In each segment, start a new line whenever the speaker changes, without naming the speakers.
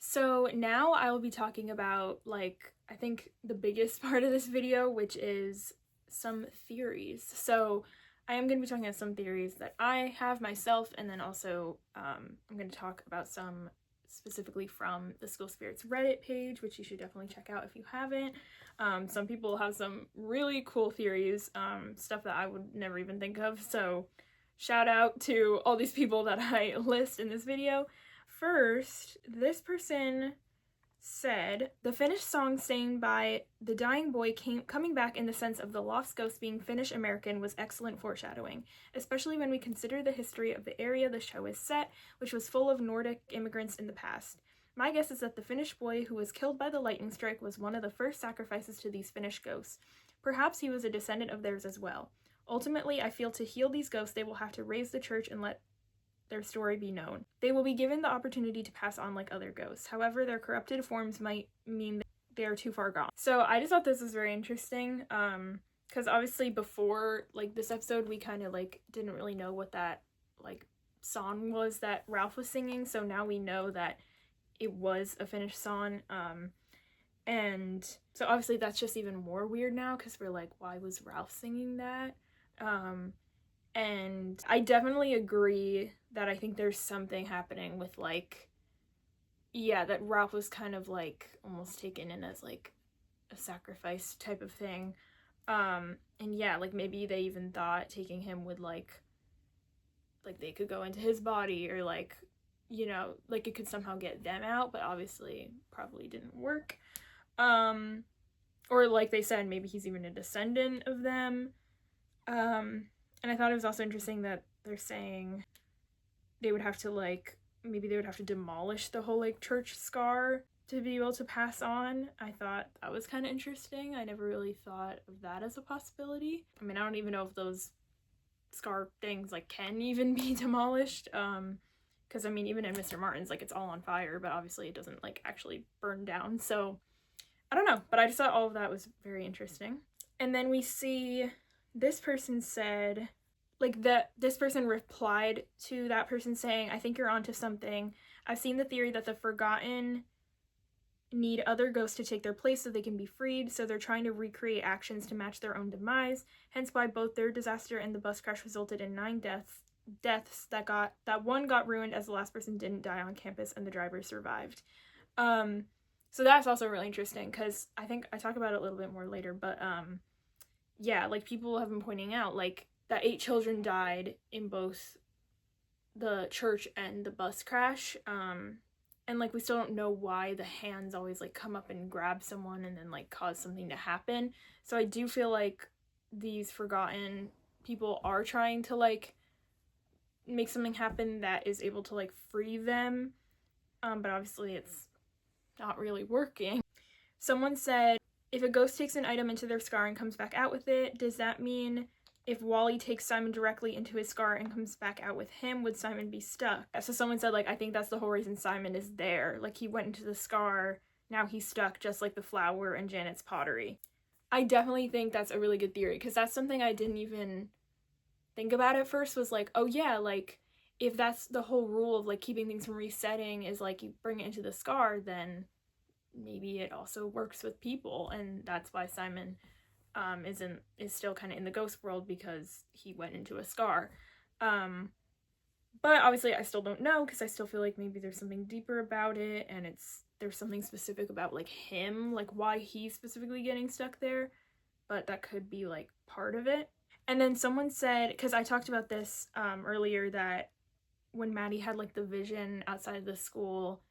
So now I will be talking about, I think the biggest part of this video, which is some theories. So I am going to be talking about some theories that I have myself, and then also I'm going to talk about some specifically from the School Spirits Reddit page, which you should definitely check out if you haven't. Some people have some really cool theories, stuff that I would never even think of, so shout out to all these people that I list in this video. First, this person said, the Finnish song sang by the dying boy coming back in the sense of the lost ghost being Finnish-American was excellent foreshadowing, especially when we consider the history of the area the show is set, which was full of Nordic immigrants in the past. My guess is that the Finnish boy who was killed by the lightning strike was one of the first sacrifices to these Finnish ghosts. Perhaps he was a descendant of theirs as well. Ultimately, I feel to heal these ghosts, they will have to raise the church and let their story be known. They will be given the opportunity to pass on like other ghosts. However, their corrupted forms might mean they are too far gone. So I just thought this was very interesting, because obviously before this episode we kind of didn't really know what that song was that Ralph was singing, so now we know that it was a Finnish song, and so obviously that's just even more weird now because we're like, why was Ralph singing that? And I definitely agree that I think there's something happening with that Ralph was kind of almost taken in as a sacrifice type of thing. And yeah, maybe they even thought taking him would they could go into his body, or it could somehow get them out, but obviously probably didn't work. Or like they said, maybe he's even a descendant of them. And I thought it was also interesting that they're saying they would have to maybe they would have to demolish the whole church scar to be able to pass on. I thought that was kind of interesting. I never really thought of that as a possibility. I mean, I don't even know if those scar things can even be demolished. Because I mean, even in Mr. Martin's it's all on fire, but obviously it doesn't actually burn down. So I don't know, but I just thought all of that was very interesting. And then we see this person said, this person replied to that person saying, I think you're onto something. I've seen the theory that the Forgotten need other ghosts to take their place so they can be freed, so they're trying to recreate actions to match their own demise, hence why both their disaster and the bus crash resulted in 9 deaths that one got ruined as the last person didn't die on campus and the driver survived. So that's also really interesting, because I think I talk about it a little bit more later, but yeah, people have been pointing out that 8 children died in both the church and the bus crash, and we still don't know why the hands always come up and grab someone and then cause something to happen. So I do feel like these Forgotten people are trying to make something happen that is able to free them, but obviously it's not really working. Someone said, if a ghost takes an item into their scar and comes back out with it, does that mean if Wally takes Simon directly into his scar and comes back out with him, would Simon be stuck? So someone said, I think that's the whole reason Simon is there. He went into the scar, now he's stuck, just like the flower and Janet's pottery. I definitely think that's a really good theory, because that's something I didn't even think about at first, was oh yeah, if that's the whole rule of keeping things from resetting is you bring it into the scar, then maybe it also works with people, and that's why Simon is still kind of in the ghost world, because he went into a scar. But obviously I still don't know, because I still feel maybe there's something deeper about it, and there's something specific about him, why he's specifically getting stuck there, but that could be part of it. And then someone said, because I talked about this earlier, that when Maddie had the vision outside of the school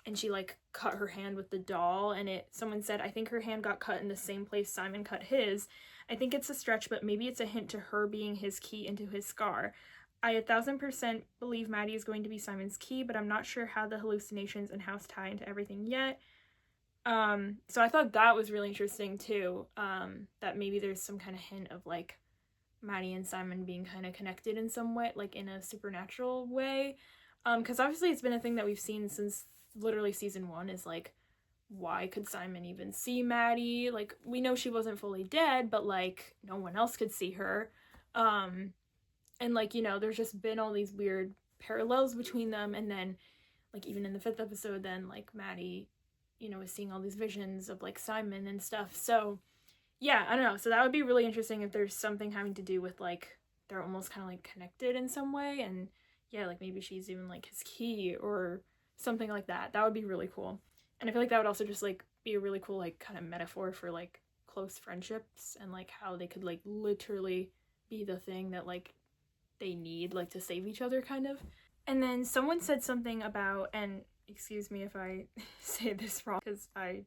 and she cut her hand with the doll, and someone said, I think her hand got cut in the same place Simon cut his. I think it's a stretch, but maybe it's a hint to her being his key into his scar. I 1000% believe Maddie is going to be Simon's key, but I'm not sure how the hallucinations and house tie into everything yet. So I thought that was really interesting too, that maybe there's some kind of hint of Maddie and Simon being kind of connected in some way, in a supernatural way, because obviously it's been a thing that we've seen since literally season 1, is why could Simon even see Maddie? We know she wasn't fully dead, but no one else could see her, and there's just been all these weird parallels between them. And then like even in the 5th episode, then like Maddie, you know, is seeing all these visions of like Simon and stuff. So yeah, I don't know. So that would be really interesting if there's something having to do with like they're almost kind of like connected in some way, and yeah, like maybe she's even like his key or something like that. That would be really cool. And I feel like that would also just like be a really cool like kind of metaphor for like close friendships and like how they could like literally be the thing that like they need like to save each other kind of. And then someone said something about, and excuse me if I say this wrong because I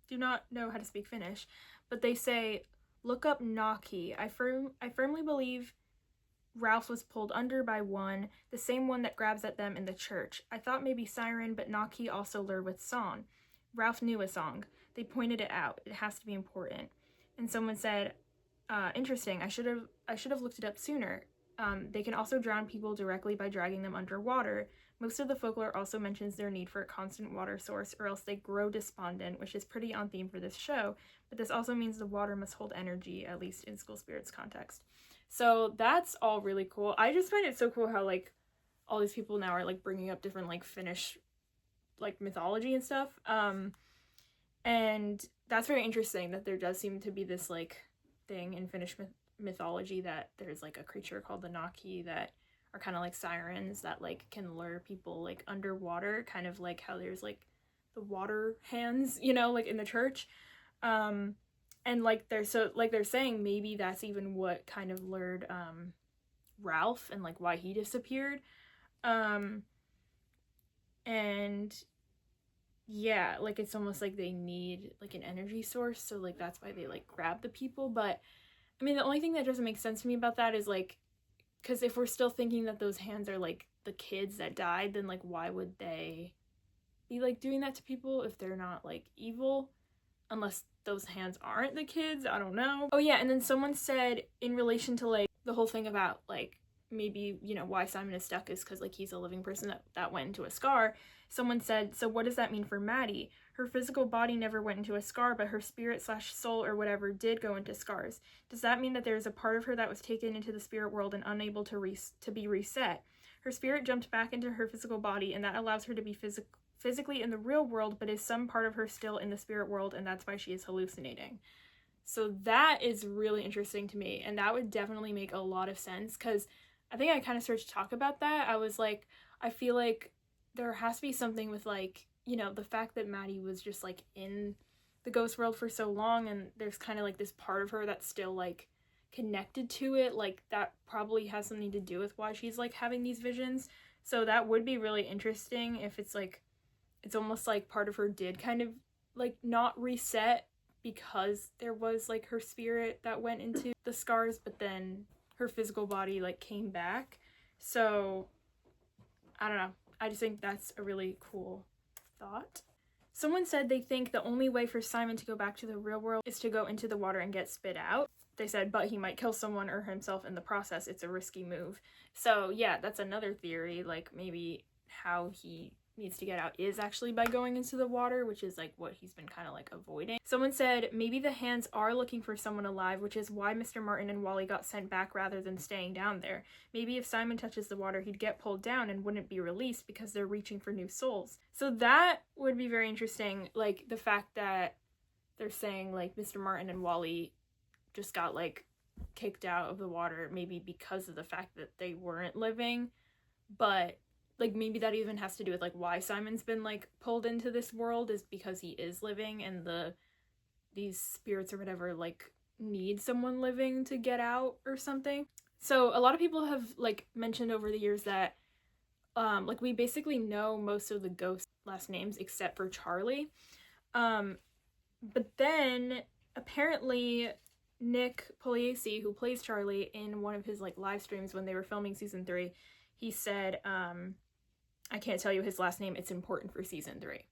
do not know how to speak Finnish, but they say look up Naki. I firmly believe Ralph was pulled under by one, the same one that grabs at them in the church. I thought maybe Siren, but Naki also lured with song. Ralph knew a song. They pointed it out. It has to be important. And someone said, interesting. I should have looked it up sooner. They can also drown people directly by dragging them underwater. Most of the folklore also mentions their need for a constant water source or else they grow despondent, which is pretty on theme for this show, but this also means the water must hold energy, at least in school spirits context. So that's all really cool. I just find it so cool how like all these people now are like bringing up different like Finnish like mythology and stuff. And that's very interesting that there does seem to be this like thing in Finnish mythology that there's like a creature called the Naki that are kind of like sirens that like can lure people like underwater, kind of like how there's like the water hands, you know, like in the church. And like they're saying maybe that's even what kind of lured Ralph and like why he disappeared. And yeah, like it's almost like they need like an energy source, so like that's why they like grab the people. But I mean, the only thing that doesn't make sense to me about that is like, because if we're still thinking that those hands are like the kids that died, then like why would they be like doing that to people if they're not like evil? Unless those hands aren't the kids, I don't know. Oh yeah, and then someone said in relation to like the whole thing about like maybe, you know, why Simon is stuck is because like he's a living person that went into a scar. Someone said, so what does that mean for Maddie? Her physical body never went into a scar, but her spirit/soul or whatever did go into scars. Does that mean that there is a part of her that was taken into the spirit world and unable to be reset? Her spirit jumped back into her physical body, and that allows her to be physically in the real world, but is some part of her still in the spirit world, and that's why she is hallucinating. So that is really interesting to me, and that would definitely make a lot of sense, because I think I kind of started to talk about that. I was like, I feel like there has to be something with like, you know, the fact that Maddie was just like in the ghost world for so long, and there's kind of like this part of her that's still like connected to it, like that probably has something to do with why she's like having these visions. So that would be really interesting if it's like, it's almost like part of her did kind of like not reset because there was like her spirit that went into the scars, but then her physical body like came back. So I don't know, I just think that's a really cool thought. Someone said they think the only way for Simon to go back to the real world is to go into the water and get spit out. They said, but he might kill someone or himself in the process. It's a risky move. So yeah, that's another theory, like maybe how he needs to get out is actually by going into the water, which is like what he's been kind of like avoiding. Someone said maybe the hands are looking for someone alive, which is why Mr. Martin and Wally got sent back rather than staying down there. Maybe if Simon touches the water, he'd get pulled down and wouldn't be released because they're reaching for new souls. So that would be very interesting, like the fact that they're saying like Mr. Martin and Wally just got like kicked out of the water, maybe because of the fact that they weren't living, but like maybe that even has to do with like why Simon's been like pulled into this world is because he is living, and these spirits or whatever like need someone living to get out or something. So a lot of people have like mentioned over the years that like we basically know most of the ghost last names except for Charlie. But then apparently Nick Pugliese, who plays Charlie, in one of his like live streams when they were filming season 3, he said, I can't tell you his last name, it's important for season 3.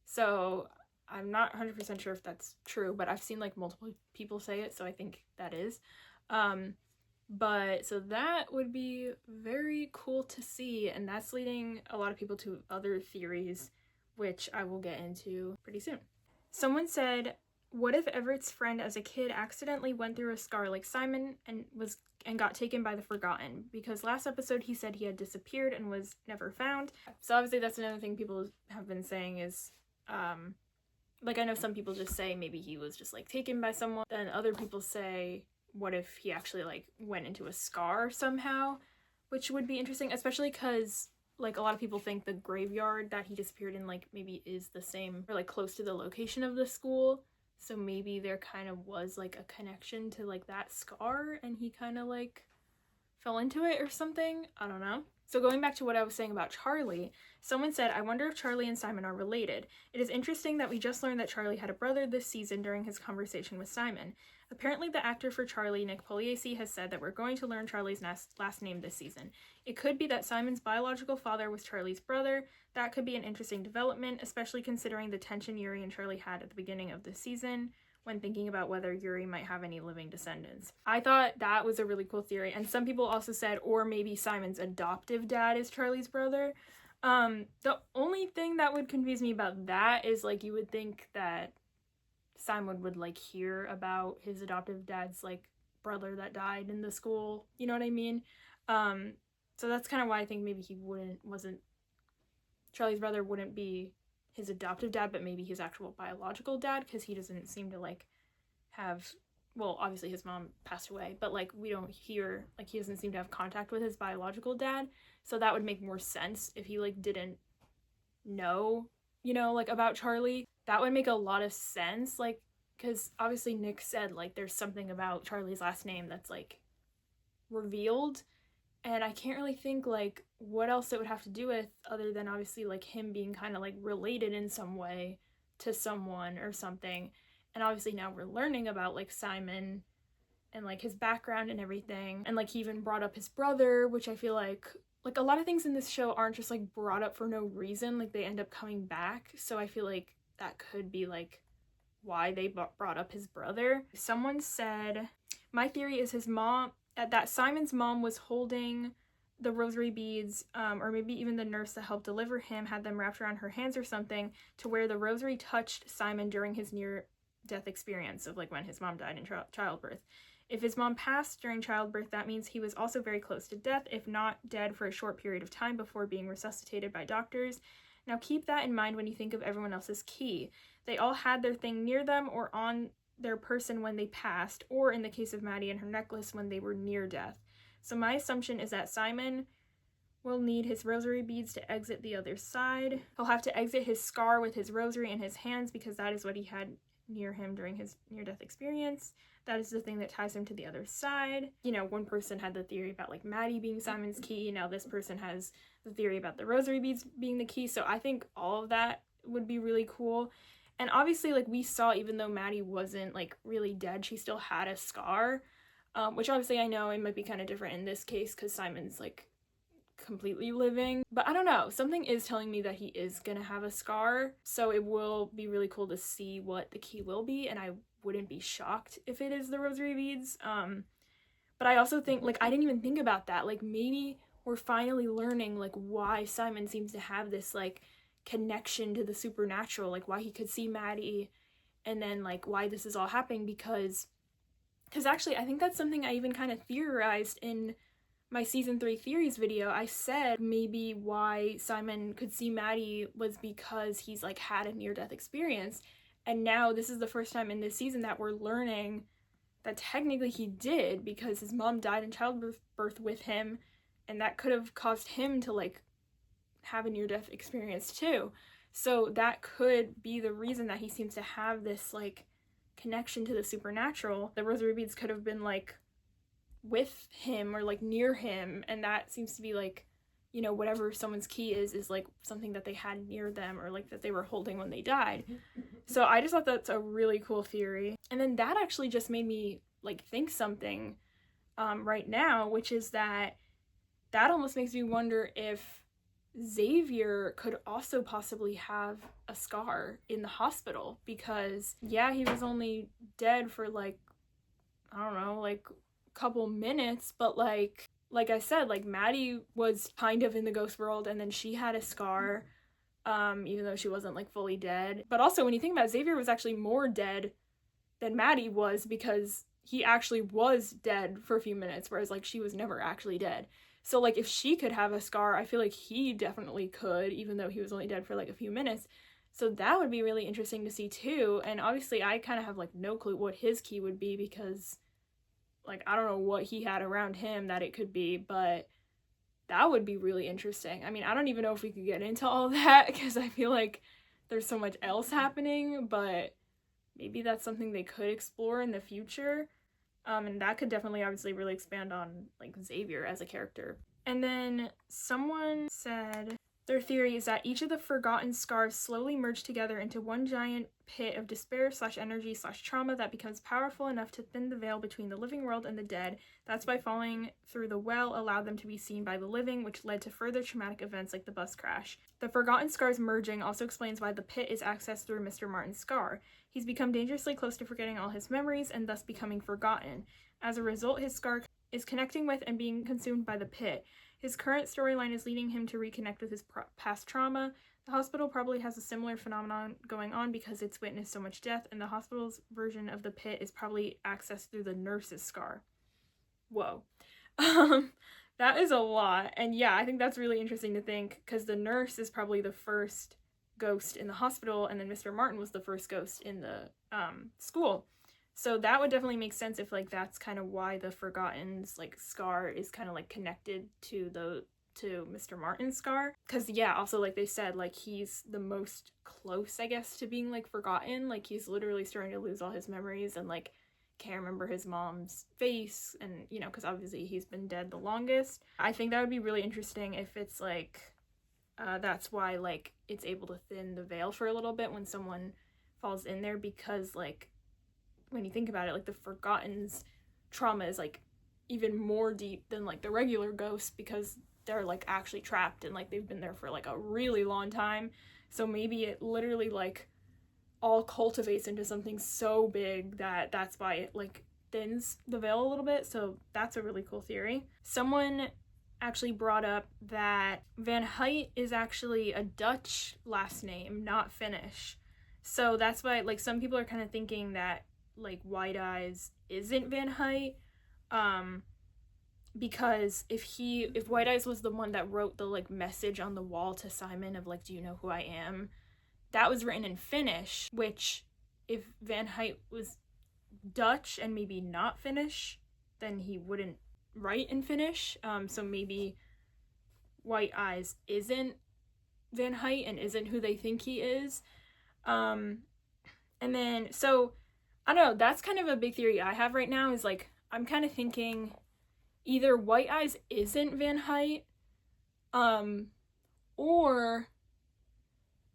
So I'm not 100% sure if that's true, but I've seen like multiple people say it, so I think that is. But so that would be very cool to see, and that's leading a lot of people to other theories, which I will get into pretty soon. Someone said, what if Everett's friend as a kid accidentally went through a scar like Simon and and got taken by the Forgotten, because last episode he said he had disappeared and was never found. So obviously that's another thing people have been saying is, like, I know some people just say maybe he was just, like, taken by someone. Then other people say, what if he actually, like, went into a scar somehow? Which would be interesting, especially because, like, a lot of people think the graveyard that he disappeared in, like, maybe is the same, or, like, close to the location of the school. So maybe there kind of was, like, a connection to, like, that scar, and he kind of, like, fell into it or something. I don't know. So going back to what I was saying about Charlie, someone said, I wonder if Charlie and Simon are related. It is interesting that we just learned that Charlie had a brother this season during his conversation with Simon. Apparently the actor for Charlie, Nick Pugliese, has said that we're going to learn Charlie's last name this season. It could be that Simon's biological father was Charlie's brother. That could be an interesting development, especially considering the tension Yuri and Charlie had at the beginning of the season when thinking about whether Yuri might have any living descendants. I thought that was a really cool theory, and some people also said, or maybe Simon's adoptive dad is Charlie's brother. The only thing that would confuse me about that is, like, you would think that Simon would, like, hear about his adoptive dad's, like, brother that died in the school, you know what I mean? So that's kind of why I think maybe Charlie's brother wouldn't be his adoptive dad, but maybe his actual biological dad, because he doesn't seem to, like, have, well, obviously his mom passed away, but, like, we don't hear, like, he doesn't seem to have contact with his biological dad, so that would make more sense if he, like, didn't know, you know, like, about Charlie. That would make a lot of sense, like, because obviously Nick said, like, there's something about Charlie's last name that's, like, revealed, and I can't really think, like, what else it would have to do with other than obviously, like, him being kind of, like, related in some way to someone or something. And obviously now we're learning about, like, Simon and, like, his background and everything. And, like, he even brought up his brother, which I feel like a lot of things in this show aren't just, like, brought up for no reason. Like, they end up coming back. So I feel like that could be, like, why they brought up his brother. Someone said, my theory is that Simon's mom was holding the rosary beads, or maybe even the nurse that helped deliver him had them wrapped around her hands or something, to where the rosary touched Simon during his near-death experience of, like, when his mom died in childbirth. If his mom passed during childbirth, that means he was also very close to death, if not dead for a short period of time before being resuscitated by doctors. Now keep that in mind when you think of everyone else's key. They all had their thing near them or on their person when they passed, or in the case of Maddie and her necklace, when they were near death. So my assumption is that Simon will need his rosary beads to exit the other side. He'll have to exit his scar with his rosary in his hands, because that is what he had near him during his near-death experience. That is the thing that ties him to the other side. You know, one person had the theory about, like, Maddie being Simon's key. Now this person has the theory about the rosary beads being the key. So I think all of that would be really cool. And obviously, like, we saw, even though Maddie wasn't, like, really dead, she still had a scar, which obviously I know it might be kind of different in this case because Simon's, like, completely living. But I don't know, something is telling me that he is gonna have a scar, so it will be really cool to see what the key will be, and I wouldn't be shocked if it is the rosary beads. But I also think, like, I didn't even think about that. Like, maybe we're finally learning, like, why Simon seems to have this, like, connection to the supernatural, like, why he could see Maddie, and then, like, why this is all happening, because actually I think that's something I even kind of theorized in my season 3 theories video. I said maybe why Simon could see Maddie was because he's, like, had a near-death experience, and now this is the first time in this season that we're learning that technically he did, because his mom died in childbirth with him, and that could have caused him to, like, have a near-death experience too. So that could be the reason that he seems to have this, like, connection to the supernatural. The rosary beads could have been, like, with him or, like, near him, and that seems to be, like, you know, whatever someone's key is like something that they had near them, or, like, that they were holding when they died. So I just thought that's a really cool theory. And then that actually just made me, like, think something right now, which is that almost makes me wonder if Xavier could also possibly have a scar in the hospital, because yeah, he was only dead for, like, I don't know, like, a couple minutes, but like I said, like, Maddie was kind of in the ghost world, and then she had a scar, even though she wasn't, like, fully dead. But also, when you think about it, Xavier was actually more dead than Maddie was, because he actually was dead for a few minutes, whereas, like, she was never actually dead. So, like, if she could have a scar, I feel like he definitely could, even though he was only dead for, like, a few minutes. So that would be really interesting to see, too. And obviously, I kind of have, like, no clue what his key would be because, like, I don't know what he had around him that it could be, but that would be really interesting. I mean, I don't even know if we could get into all that because I feel like there's so much else happening, but maybe that's something they could explore in the future. And that could definitely obviously really expand on, like, Xavier as a character. And then someone said their theory is that each of the forgotten scars slowly merge together into one giant pit of despair/energy/trauma that becomes powerful enough to thin the veil between the living world and the dead. That's why falling through the well allowed them to be seen by the living, which led to further traumatic events like the bus crash. The forgotten scars merging also explains why the pit is accessed through Mr. Martin's scar. He's become dangerously close to forgetting all his memories and thus becoming forgotten. As a result, his scar is connecting with and being consumed by the pit. His current storyline is leading him to reconnect with his past trauma. The hospital probably has a similar phenomenon going on because it's witnessed so much death, and the hospital's version of the pit is probably accessed through the nurse's scar. Whoa. That is a lot. And yeah, I think that's really interesting to think because the nurse is probably the first ghost in the hospital, and then Mr. Martin was the first ghost in the school. So that would definitely make sense if, like, that's kind of why the Forgotten's, like, scar is kind of, like, connected to Mr. Martin's scar. Because, yeah, also, like they said, like, he's the most close, I guess, to being, like, forgotten. Like, he's literally starting to lose all his memories and, like, can't remember his mom's face. And, you know, because obviously he's been dead the longest. I think that would be really interesting if it's, like, that's why, like, it's able to thin the veil for a little bit when someone falls in there because, like, when you think about it, like, the Forgotten's trauma is, like, even more deep than, like, the regular ghosts because they're, like, actually trapped and, like, they've been there for, like, a really long time. So maybe it literally, like, all cultivates into something so big that that's why it, like, thins the veil a little bit. So that's a really cool theory. Someone actually brought up that Van Huyt is actually a Dutch last name, not Finnish. So that's why, like, some people are kind of thinking that, like, White Eyes isn't Van Huyt, because if White Eyes was the one that wrote the, like, message on the wall to Simon of, like, do you know who I am, that was written in Finnish, which if Van Huyt was Dutch and maybe not Finnish, then he wouldn't write in Finnish, so maybe White Eyes isn't Van Huyt and isn't who they think he is, and then, so I don't know, that's kind of a big theory I have right now is, like, I'm kind of thinking either White Eyes isn't Van Huyt, or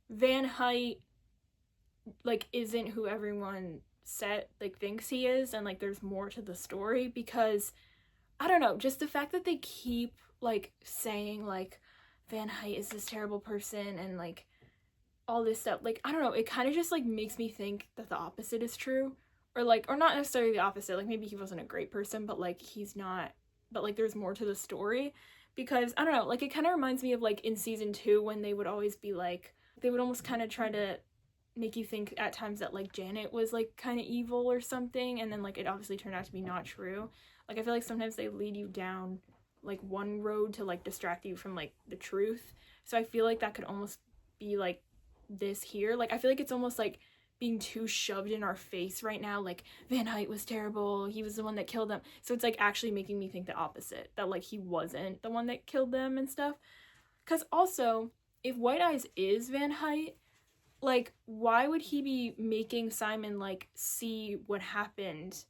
Van Huyt, like, isn't who everyone thinks he is, and, like, there's more to the story, because, I don't know, just the fact that they keep, like, saying, like, Van Huyt is this terrible person, and, like, all this stuff, like, I don't know, it kind of just, like, makes me think that the opposite is true, or, like, or not necessarily the opposite, like, maybe he wasn't a great person, but, like, he's not, but, like, there's more to the story, because, I don't know, like, it kind of reminds me of, like, in season 2, when they would always be, like, they would almost kind of try to make you think at times that, like, Janet was, like, kind of evil or something, and then, like, it obviously turned out to be not true. Like, I feel like sometimes they lead you down, like, one road to, like, distract you from, like, the truth, so I feel like that could almost be, like, this here. Like, I feel like it's almost, like, being too shoved in our face right now, like, Van Huyt was terrible, he was the one that killed them, so it's, like, actually making me think the opposite, that, like, he wasn't the one that killed them and stuff. Because also, if White Eyes is Van Huyt, like, why would he be making Simon, like, see what happened?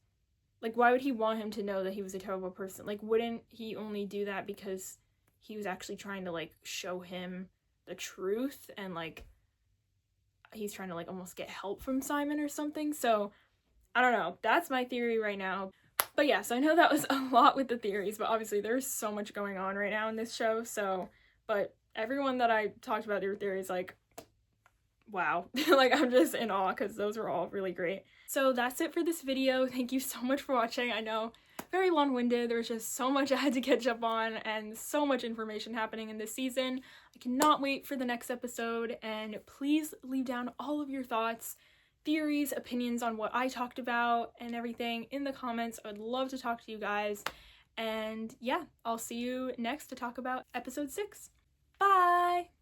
Like, why would he want him to know that he was a terrible person? Like, wouldn't he only do that because he was actually trying to, like, show him the truth, and, like, he's trying to, like, almost get help from Simon or something? So, I don't know. That's my theory right now. But yeah, so I know that was a lot with the theories, but obviously there's so much going on right now in this show, so, but everyone that I talked about their theories, like, wow. Like, I'm just in awe because those were all really great. So that's it for this video. Thank you so much for watching. I know, very long-winded. There was just so much I had to catch up on and so much information happening in this season. I cannot wait for the next episode, and please leave down all of your thoughts. theories, opinions on what I talked about and everything in the comments. I would love to talk to you guys. And yeah, I'll see you next to talk about episode 6. Bye!